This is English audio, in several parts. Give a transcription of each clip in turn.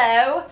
Hello!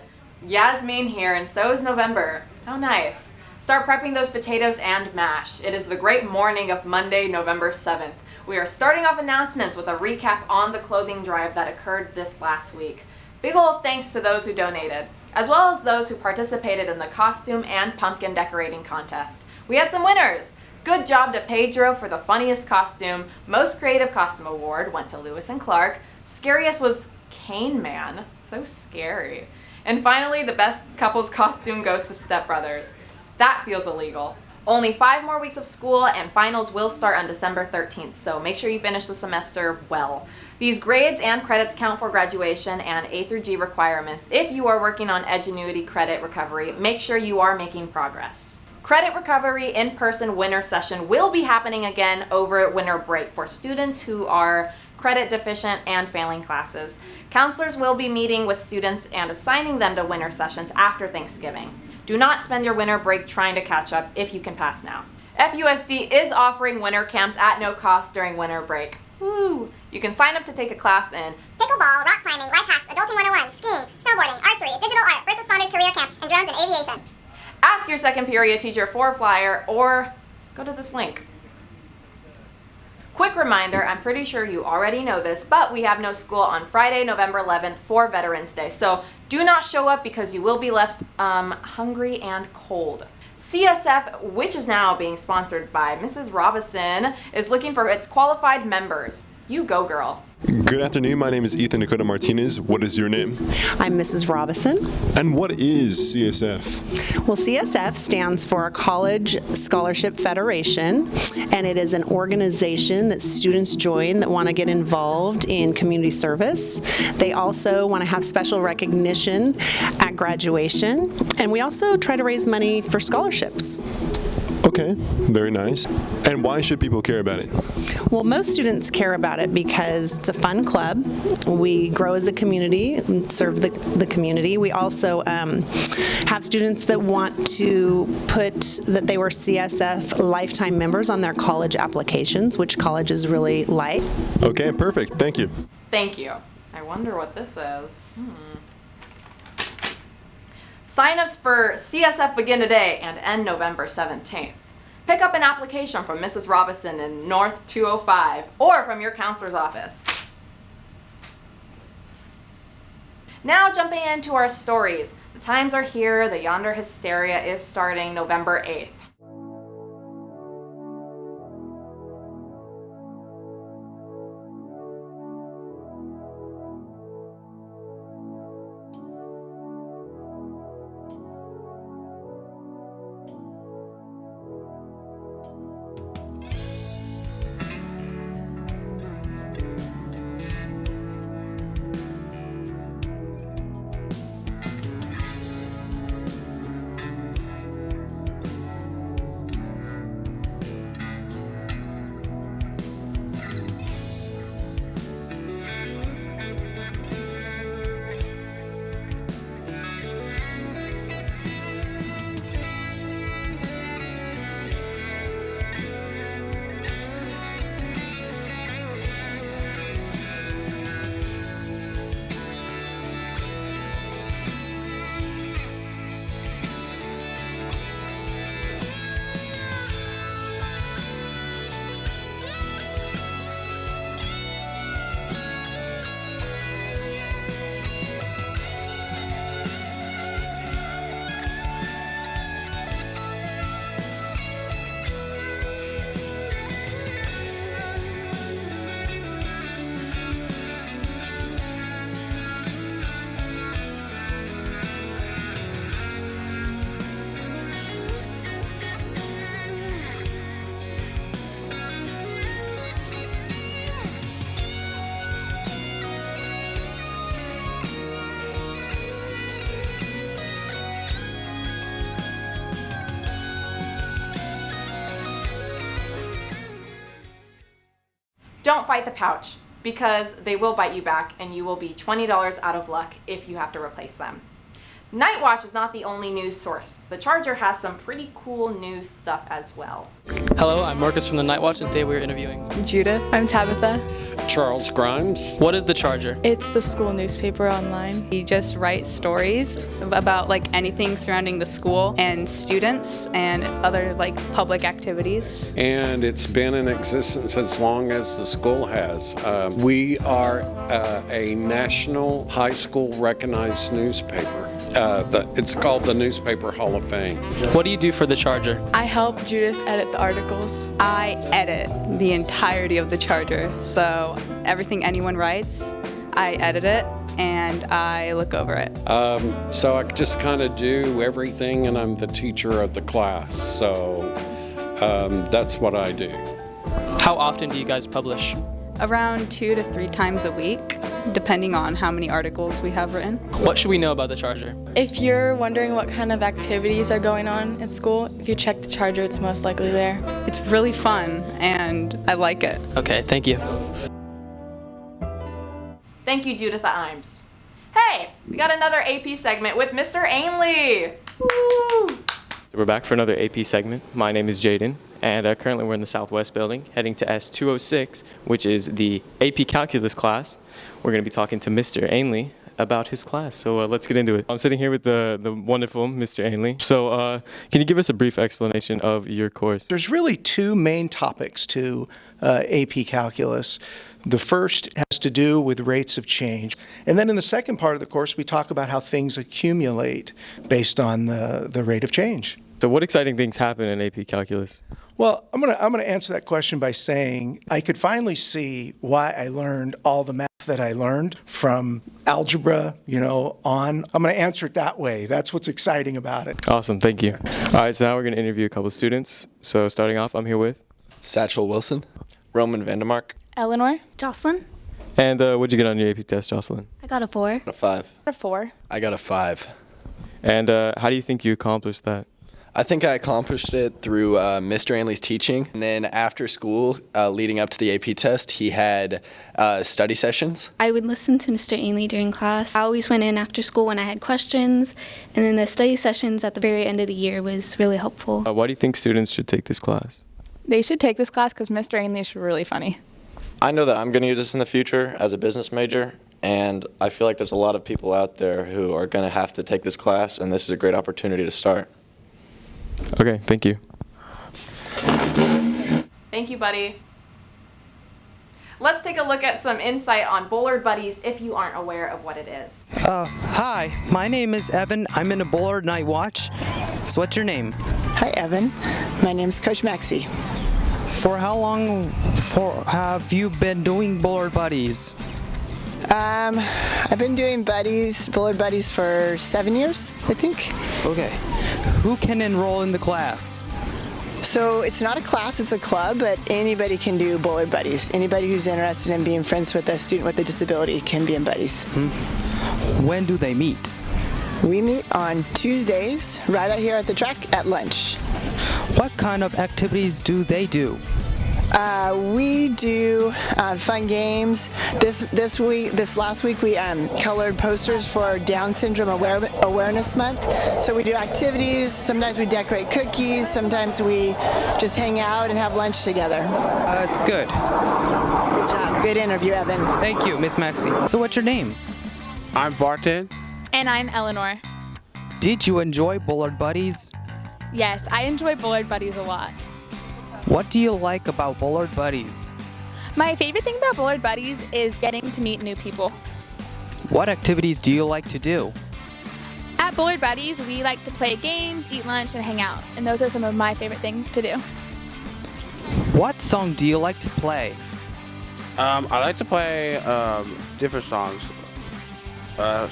Yasmin here, and so is November. How nice. Start prepping those potatoes and mash. It is the great morning of Monday, November 7th. We are starting off announcements with a recap on the clothing drive that occurred this last week. Big ol' thanks to those who donated, as well as those who participated in the costume and pumpkin decorating contests. We had some winners! Good job to Pedro for the funniest costume. Most creative costume award went to Lewis and Clark. Scariest was Cane Man. So scary. And finally, the best couple's costume goes to Step Brothers. That feels illegal. Only 5 more weeks of school and finals will start on December 13th, so make sure you finish the semester well. These grades and credits count for graduation and A through G requirements. If you are working on Edgenuity credit recovery, make sure you are making progress. Credit recovery in-person winter session will be happening again over winter break for students who are credit deficient and failing classes. Counselors will be meeting with students and assigning them to winter sessions after Thanksgiving. Do not spend your winter break trying to catch up if you can pass now. FUSD is offering winter camps at no cost during winter break. Woo! You can sign up to take a class in pickleball, rock climbing, life hacks, adulting 101, skiing, snowboarding, archery, digital art, first responders career camp, and drones and aviation. Ask your second period teacher for a flyer or go to this link. Quick reminder, I'm pretty sure you already know this, but we have no school on Friday, November 11th for Veterans Day. So do not show up because you will be left hungry and cold. CSF, which is now being sponsored by Mrs. Robinson, is looking for its qualified members. You go, girl. Good afternoon. My name is Ethan Dakota Martinez. What is your name? I'm Mrs. Robinson. And what is CSF? Well, CSF stands for College Scholarship Federation, and it is an organization that students join that want to get involved in community service. They also want to have special recognition at graduation, and we also try to raise money for scholarships. Okay, very nice. And why should people care about it? Well, most students care about it because it's a fun club. We grow as a community and serve the community. We also have students that want to put that they were CSF lifetime members on their college applications, which colleges really like. Okay, perfect. Thank you. Thank you. I wonder what this is. Sign-ups for CSF begin today and end November 17th. Pick up an application from Mrs. Robinson in North 205 or from your counselor's office. Now jumping into our stories. The times are here. The Yonder Hysteria is starting November 8th. Don't fight the pouch, because they will bite you back and you will be $20 out of luck if you have to replace them. Night Watch is not the only news source. The Charger has some pretty cool news stuff as well. Hello, I'm Marcus from the Night Watch, and today we're interviewing Judith. I'm Tabitha. Charles Grimes. What is the Charger? It's the school newspaper online. We just write stories about like anything surrounding the school and students and other like public activities. And it's been in existence as long as the school has. We are a national high school recognized newspaper. It's called the Newspaper Hall of Fame. What do you do for the Charger? I help Judith edit the articles. I edit the entirety of the Charger, so everything anyone writes, I edit it and I look over it. So I just kind of do everything, and I'm the teacher of the class. So that's what I do. How often do you guys publish? Around 2 to 3 times a week, depending on how many articles we have written. What should we know about the Charger? If you're wondering what kind of activities are going on at school, if you check the Charger, it's most likely there. It's really fun and I like it. Okay, thank you. Thank you, Judith Imes. Hey, we got another AP segment with Mr. Ainley. Woo! So we're back for another AP segment. My name is Jaden, and currently we're in the Southwest building, heading to S206, which is the AP Calculus class. We're going to be talking to Mr. Ainley about his class, so let's get into it. I'm sitting here with the wonderful Mr. Ainley. So can you give us a brief explanation of your course? There's really 2 main topics to AP Calculus. The first has to do with rates of change. And then in the second part of the course, we talk about how things accumulate based on the rate of change. So what exciting things happen in AP Calculus? Well, I'm gonna answer that question by saying I could finally see why I learned all the math that I learned from algebra, on. I'm going to answer it that way. That's what's exciting about it. Awesome, thank you. All right, so now we're going to interview a couple students. So starting off, I'm here with Satchel Wilson, Roman Vandermark, Eleanor? Jocelyn? And what'd you get on your AP test, Jocelyn? I got a 4. a 5. A 4. I got a 5. And how do you think you accomplished that? I think I accomplished it through Mr. Ainley's teaching. And then after school, leading up to the AP test, he had study sessions. I would listen to Mr. Ainley during class. I always went in after school when I had questions. And then the study sessions at the very end of the year was really helpful. Why do you think students should take this class? They should take this class because Mr. Ainley is really funny. I know that I'm going to use this in the future as a business major, and I feel like there's a lot of people out there who are going to have to take this class, and this is a great opportunity to start. Okay, thank you. Thank you, buddy. Let's take a look at some insight on Bullard Buddies if you aren't aware of what it is. Hi, my name is Evan. I'm in a Bullard Night Watch. So what's your name? Hi, Evan. My name's Coach Maxie. For how long have you been doing Bullard Buddies? I've been doing Bullard Buddies for 7 years, I think. Okay. Who can enroll in the class? So it's not a class, it's a club, but anybody can do Bullard Buddies. Anybody who's interested in being friends with a student with a disability can be in Buddies. When do they meet? We meet on Tuesdays, right out here at the track at lunch. What kind of activities do they do? We do fun games. This last week we colored posters for Down Syndrome Awareness Month. So we do activities. Sometimes we decorate cookies. Sometimes we just hang out and have lunch together. It's good. Good job. Good interview, Evan. Thank you, Miss Maxie. So what's your name? I'm Barton. And I'm Eleanor. Did you enjoy Bullard Buddies? Yes, I enjoy Bullard Buddies a lot. What do you like about Bullard Buddies? My favorite thing about Bullard Buddies is getting to meet new people. What activities do you like to do? At Bullard Buddies, we like to play games, eat lunch, and hang out. And those are some of my favorite things to do. What song do you like to play? I like to play different songs.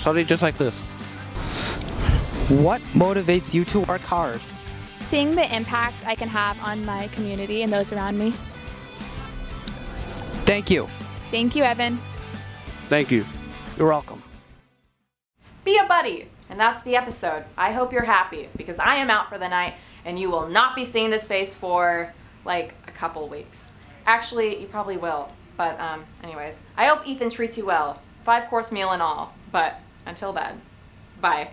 Something just like this. What motivates you to work hard? Seeing the impact I can have on my community and those around me. Thank you. Thank you, Evan. Thank you. You're welcome. Be a buddy. And that's the episode. I hope you're happy because I am out for the night and you will not be seeing this face for like a couple weeks. Actually, you probably will. But anyways, I hope Ethan treats you well. 5-course meal and all. But until then, bye.